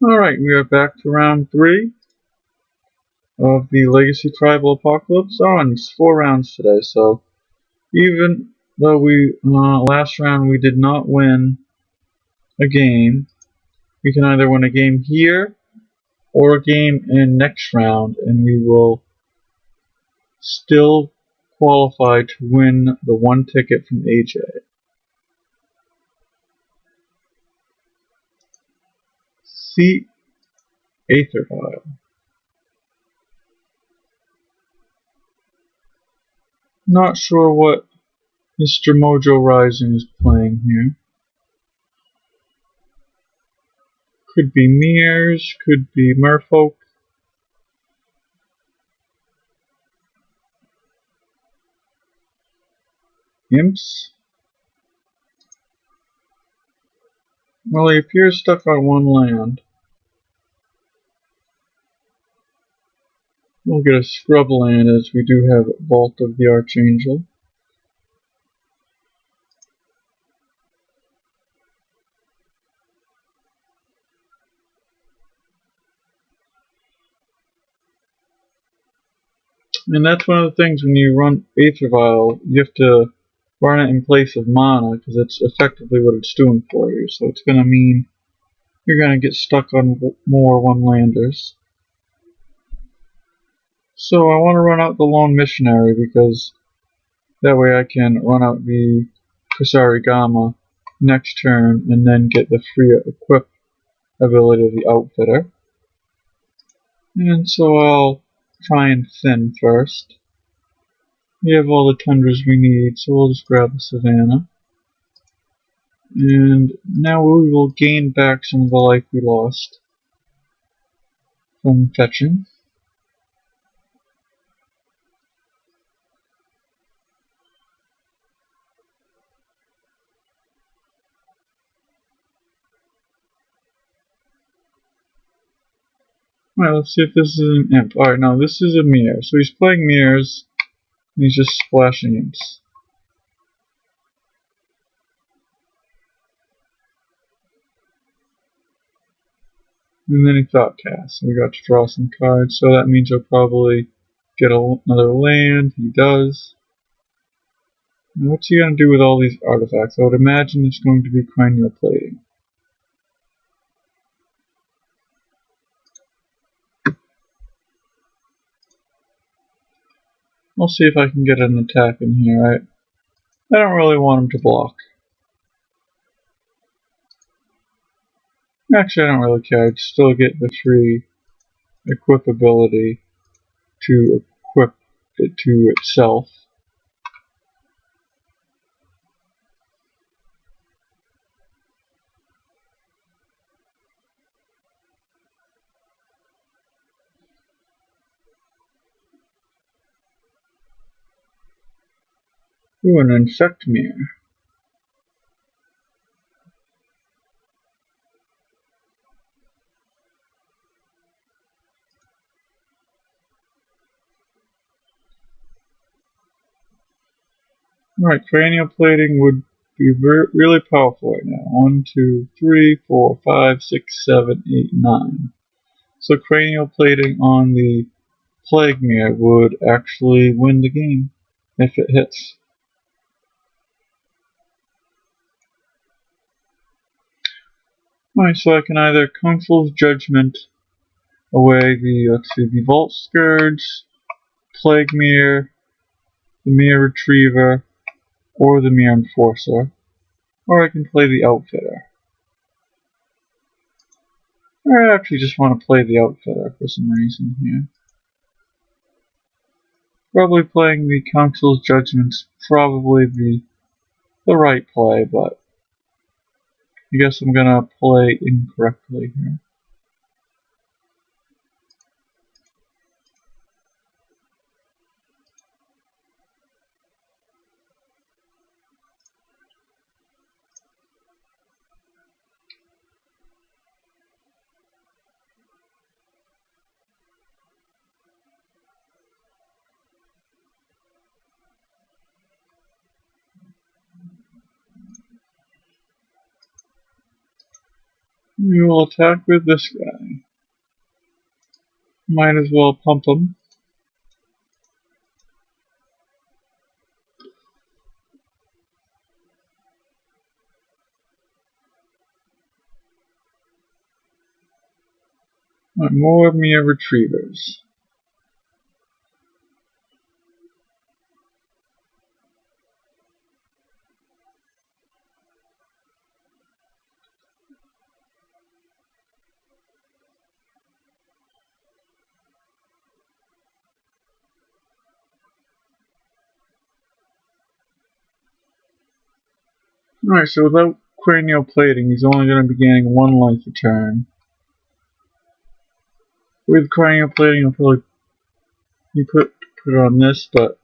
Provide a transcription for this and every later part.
Alright, we are back to round 3 of the Legacy Tribal Apocalypse. And it's 4 rounds today, so even though last round we did not win a game, we can either win a game here or a game in next round, and we will still qualify to win the 1 ticket from AJ. See Aether Vial. Not sure what Mr. Mojo Rising is playing here. Could be mirrors, could be merfolk. Imps? Well, he appears stuck on one land. We'll get a scrub land as we do have Vault of the Archangel. And that's one of the things when you run Aether Vial, you have to run it in place of mana, because that's effectively what it's doing for you. So it's going to mean you're going to get stuck on more one-landers. So I want to run out the Lone Missionary, because that way I can run out the Gama next turn, and then get the free equip ability of the Outfitter. And so I'll try and thin first. We have all the tundras we need, so we'll just grab the Savannah. And now we will gain back some of the life we lost from fetching. Alright, let's see if this is an imp. Alright, no, this is a mirror. So he's playing mirrors, and he's just splashing imps. And then he thought cast. So we got to draw some cards, so that means he'll probably get another land. He does. And what's he going to do with all these artifacts? I would imagine it's going to be cranial plating. I'll see if I can get an attack in here. I don't really want him to block. Actually, I don't really care. I'd still get the free equip ability to equip it to itself. Ooh, an infect mirror. Alright, cranial plating would be really powerful right now. 1, 2, 3, 4, 5, 6, 7, 8, 9. So cranial plating on the plague mirror would actually win the game if it hits. Alright, so I can either Council's Judgment away the Vault Scourge, Plague Mirror, the Mirror Retriever, or the Mirror Enforcer, or I can play the Outfitter. Or I actually just want to play the Outfitter for some reason here. Probably playing the Council's Judgment's probably the right play, but I guess I'm gonna play incorrectly here. We will attack with this guy. Might as well pump him. More Mia Retrievers. Alright, so without cranial plating, he's only going to be gaining 1 life a turn. With cranial plating, I'll probably put it on this, but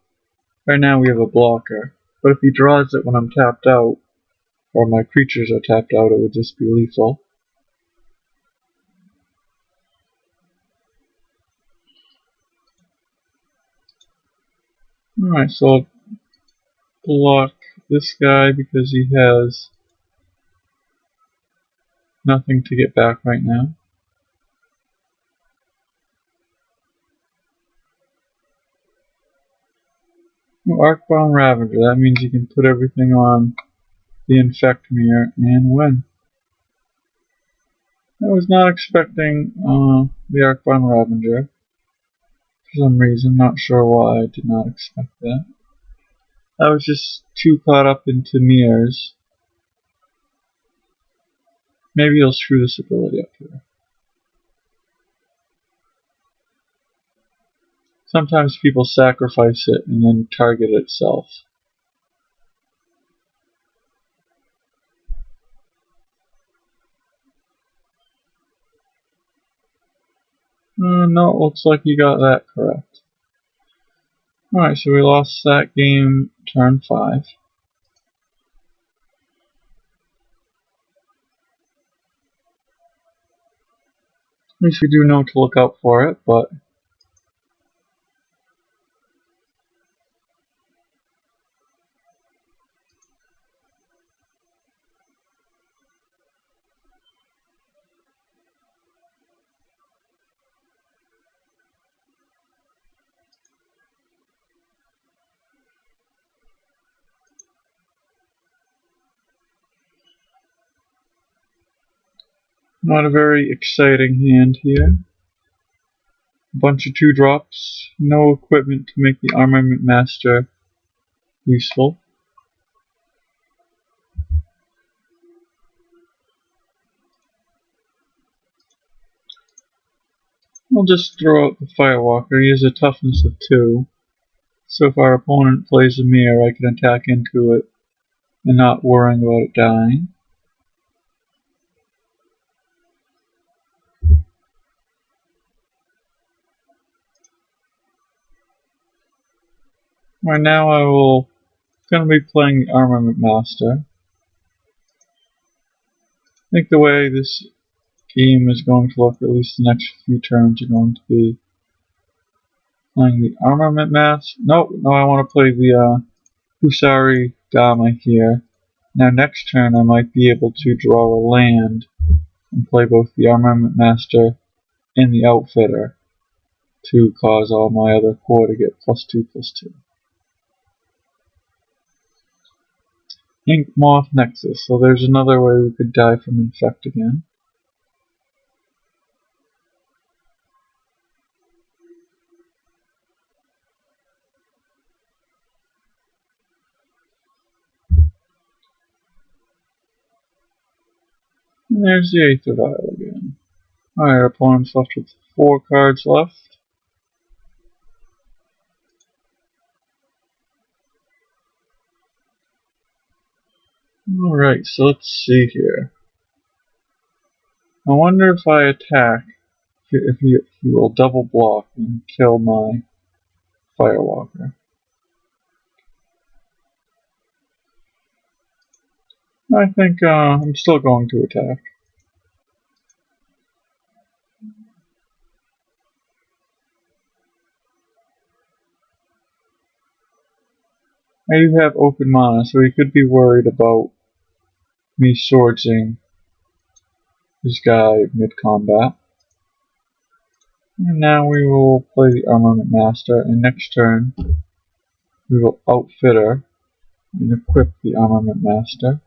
right now we have a blocker. But if he draws it when I'm tapped out, or my creatures are tapped out, it would just be lethal. Alright, so I'll block this guy because he has nothing to get back right now. Arcbound Ravager, that means you can put everything on the Infect Mirror and win. I was not expecting the Arcbound Ravager. For some reason, not sure why I did not expect that. I was just too caught up into mirrors. Maybe he'll screw this ability up here. Sometimes people sacrifice it and then target itself. No, it looks like you got that correct. Alright, so we lost that game turn 5. At least we do know to look out for it, but not a very exciting hand here. A bunch of 2-drops, no equipment to make the Armament Master useful. I'll just throw out the Firewalker. He has a toughness of 2. So if our opponent plays a mirror, I can attack into it and not worrying about it dying. Right now I will going to be playing the Armament Master. I think the way this game is going to look, at least the next few turns, are going to be playing the Armament Master. No, I want to play the Husari Gama here. Now next turn I might be able to draw a land and play both the Armament Master and the Outfitter to cause all my other core to get +2/+2. Ink Moth Nexus, so there's another way we could die from Infect again. And there's the Aether Vial again. Alright, our opponent's left with 4 cards left. Alright, so let's see here. I wonder if I attack, if he will double block and kill my Firewalker. I think I'm still going to attack. I do have open mana, so he could be worried about me swordsing this guy mid-combat. And now we will play the Armament Master, and next turn we will outfit her and equip the Armament Master.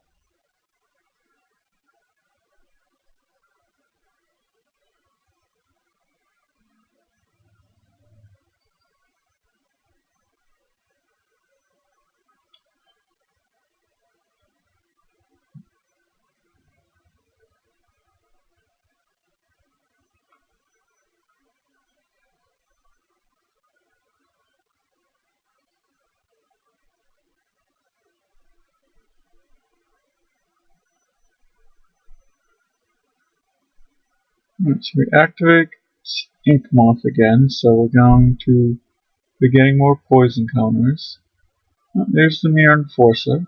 Right, so we activate Ink Moth again, so we're going to be getting more poison counters. There's the Mirror Enforcer.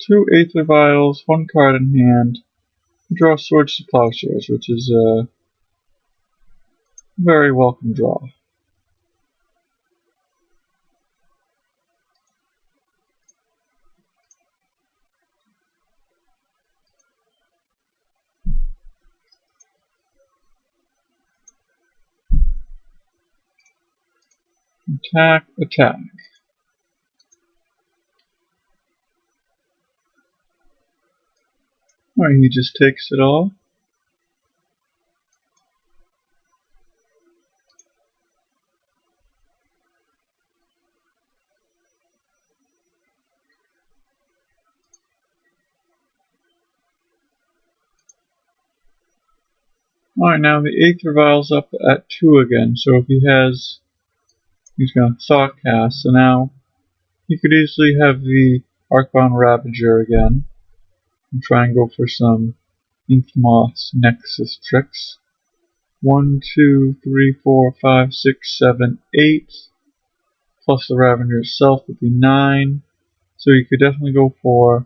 Two Aether Vials, one card in hand. We draw Swords to Plowshares, which is a very welcome draw. Attack, attack. Alright, he just takes it all. Alright, now the Aether Vial's up at 2 again, so if he has... he's going to Thought Cast, so now he could easily have the Arcbound Ravager again and try and go for some Ink Moth's Nexus tricks. 1, 2, 3, 4, 5, 6, 7, 8, plus the Ravager itself would be 9, so he could definitely go for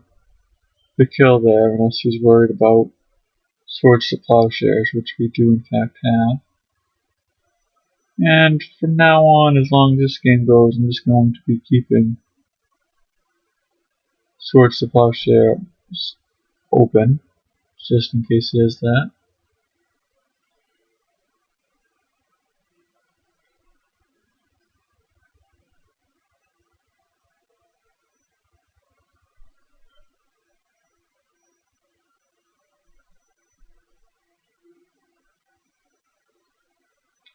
the kill there unless he's worried about Swords to Plowshares, which we do in fact have. And from now on, as long as this game goes, I'm just going to be keeping Swords to Plowshares open, just in case he has that.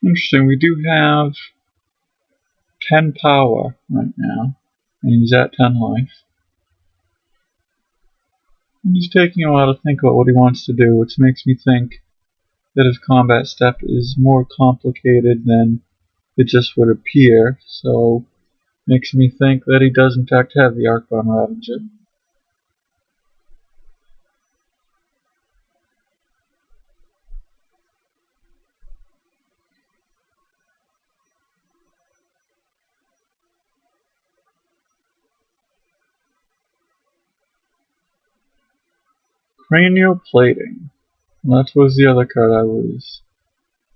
Interesting, we do have 10 power right now, and he's at 10 life. And he's taking a while to think about what he wants to do, which makes me think that his combat step is more complicated than it just would appear, so makes me think that he does in fact have the Arcbound Ravager. Cranial Plating. Well, that was the other card I was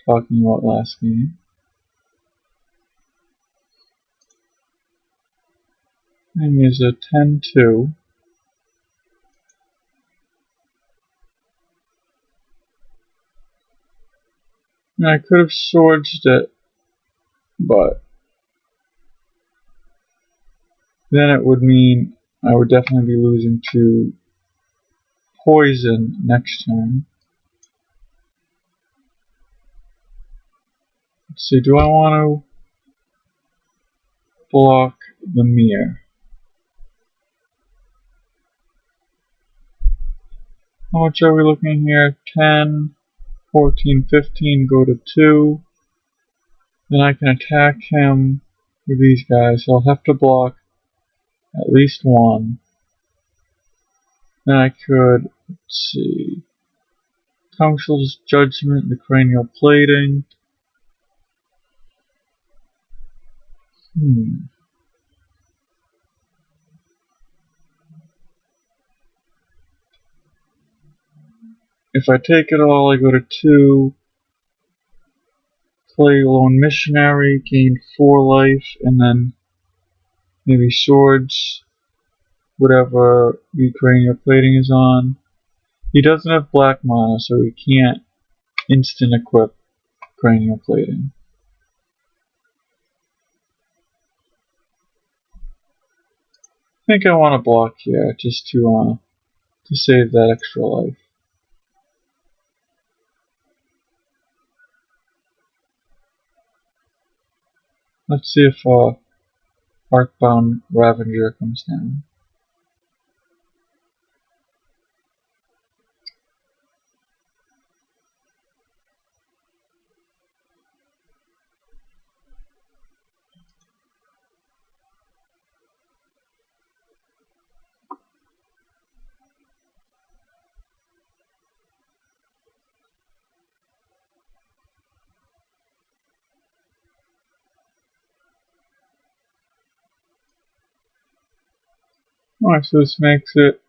talking about last game. And he is a 10-2. And I could have swordged it, but then it would mean I would definitely be losing to poison next turn. Let's see, do I want to block the mirror? How much are we looking here? 10, 14, 15, go to 2. Then I can attack him with these guys, so I'll have to block at least one. Then I could, let's see, Council's Judgment, the Cranial Plating. If I take it all, I go to 2, play Lone Missionary, gain 4 life, and then maybe swords, whatever the cranial plating is on. He doesn't have black mana, so he can't instant equip cranial plating. I think I want to block here just to save that extra life. Let's see if Arcbound Ravager comes down. Alright, so this makes it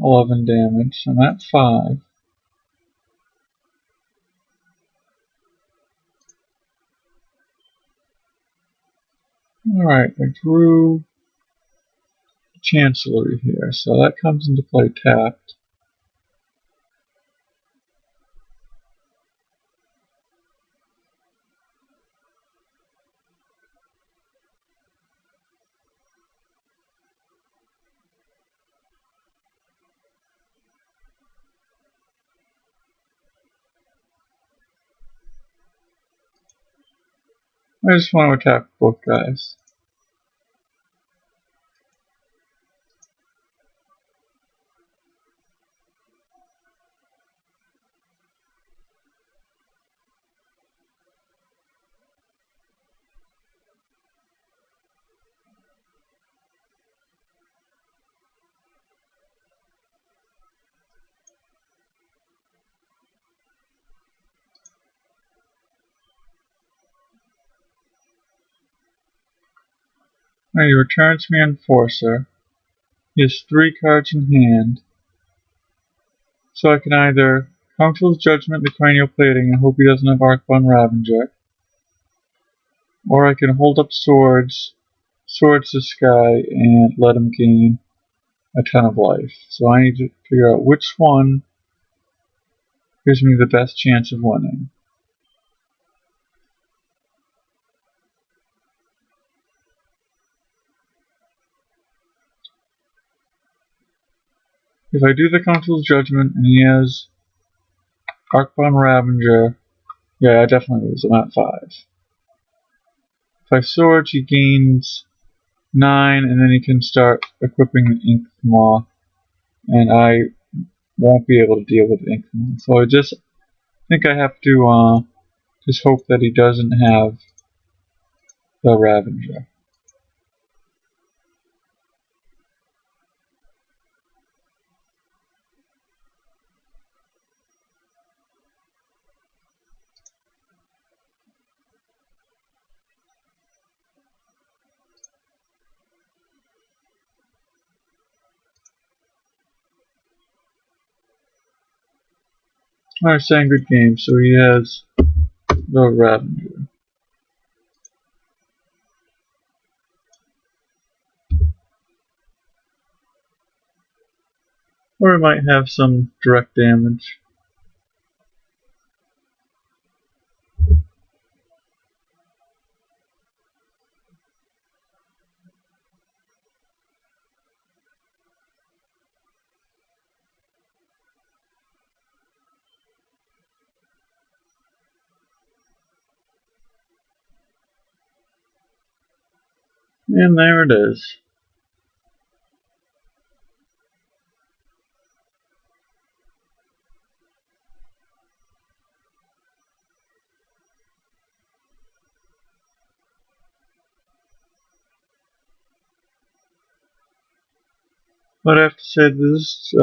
11 damage. I'm at 5. Alright, I drew Chancellery here, so that comes into play tapped. I just want to attack both guys. Alright, he returns me Enforcer. He has 3 cards in hand. So I can either Council's Judgment the Cranial Plating and hope he doesn't have Arcbound Ravager. Or I can hold up Swords this guy, and let him gain a ton of life. So I need to figure out which one gives me the best chance of winning. If I do the Council's Judgment and he has Arcbound Ravager, yeah, I definitely lose. I'm at 5. If I Swords, he gains 9, and then he can start equipping the Ink Maw, and I won't be able to deal with Ink Maw. So I just think I have to just hope that he doesn't have the Ravager. Alright, saying good game, so he has the Ravager. Or he might have some direct damage. And there it is. But I have to say this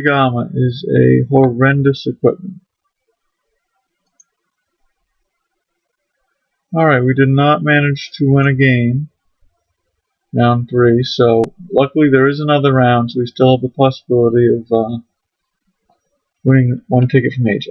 Gama is a horrendous equipment. Alright, we did not manage to win a game. Round 3, so luckily there is another round, so we still have the possibility of winning one ticket from AJ.